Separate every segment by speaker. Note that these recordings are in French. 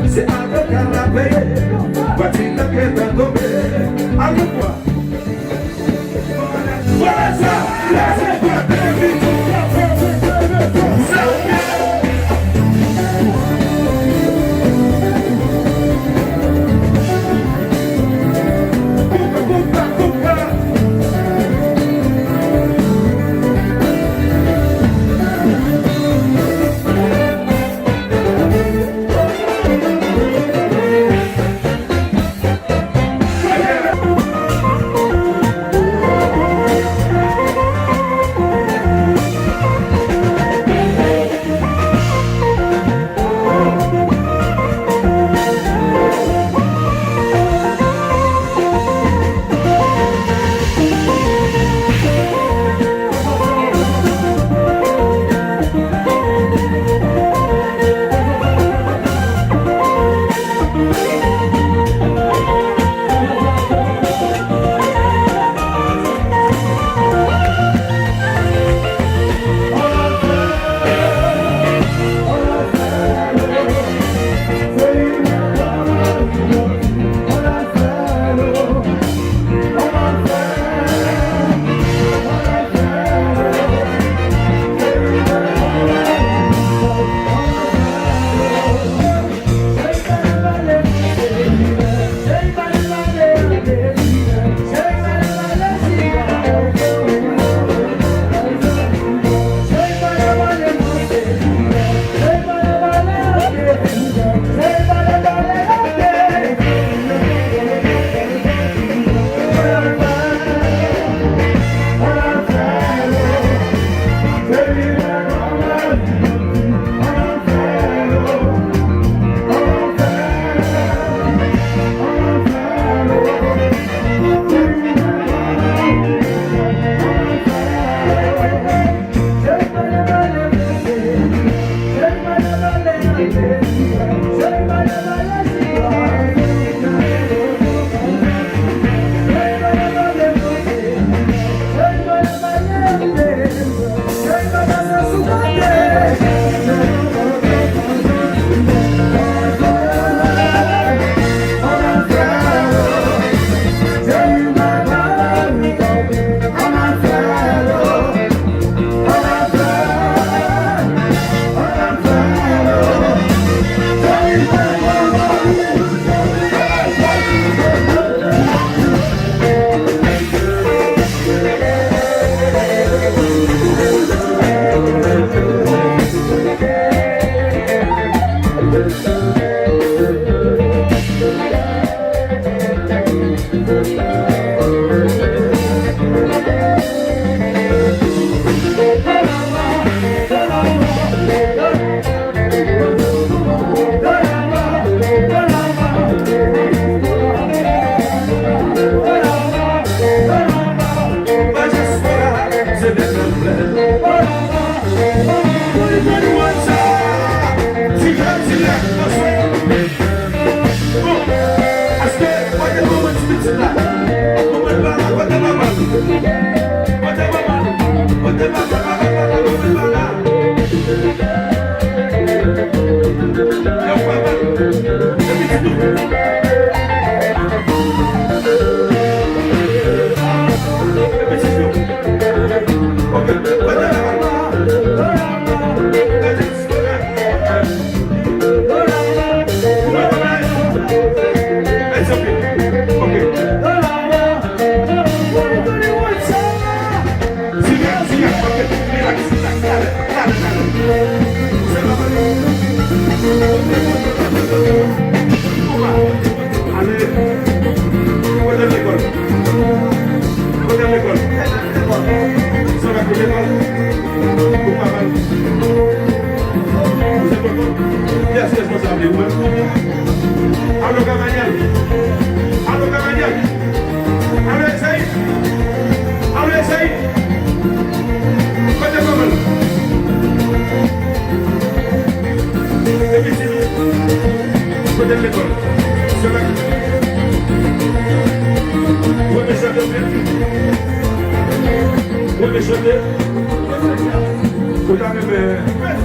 Speaker 1: C'est avec canapé, voici ta quête à tomber. Allez quoi? Voilà ça, là c'est quoi, baby?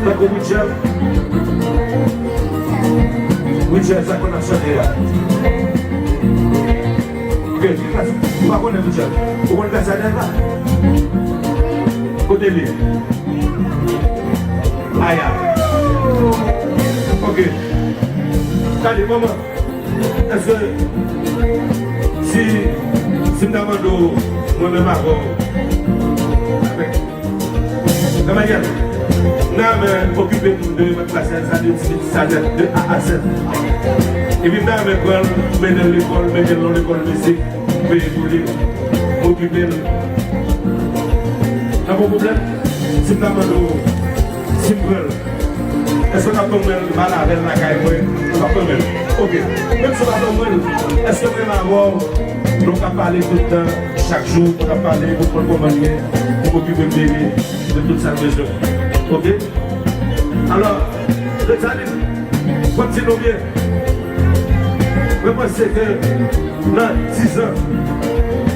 Speaker 1: Tako Michel. Michel, ça qu'on a chanté là. Ok, tu vas connaître Michel. Vous connaissez ça là? Côté lui. Aïe. Ok. Allez, maman. Est-ce que si je me demande moi-même avant, de manière, nous occupé de ma classe, ça de A à Z. Et puis, nous mener l'école, mener l'école de musique, payer pour lui, m'occuper. Pas de problème. Si je me demande, si est-ce qu'on a tombé mal avec la caille? On va tomber. Ok. Même si on va tomber, est-ce que vraiment nous avons parlé tout le temps, chaque jour, on a parlé pour prendre comment pour occuper le bébé de toute sa maison. Ok? Alors, le Tzalim, continuons bien. Je pense que dans 10 ans,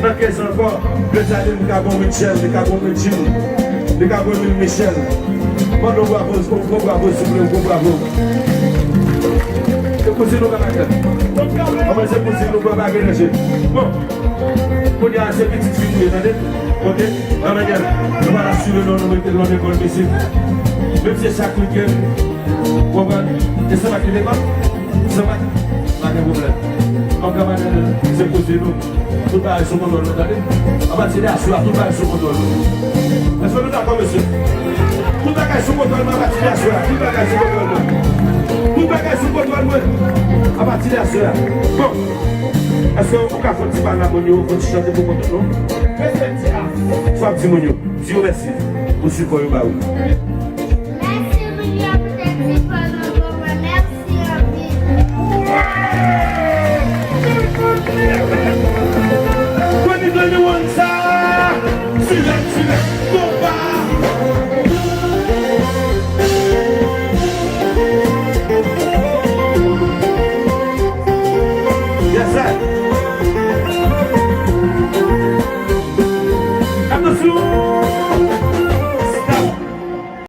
Speaker 1: dans 15 ans encore, le Tzalim, le Cabon Michel, le Cabon Jim, le Cabon Michel. Mano bravo, bravo, bravo. Eu consigo não bater. Mas eu consigo não bater. Bom, quando eu acho que te filho, né? Ok? Amanhã, eu vou assurir o nome do nome do mestre. Mesmo se chaque week-end, vou ver. Essa vai ter legal? Essa vai. Não tem problema. Como que vai ser possível? Tudo vai ser bom, não tá vendo? A bateria sua, tudo vai ser bom. Mas quando tá começando. Tout bagage sur le contrôle, ma partie à soi. Tout bagage sur le contrôle. Tout bagage sur le contrôle, ma partie à soi. Bon. Est-ce que vous pouvez faire un petit peu d'ammonio pour chanter pour le contrôle? Soit un petit monio. Dieu merci. Vous suivez le baou.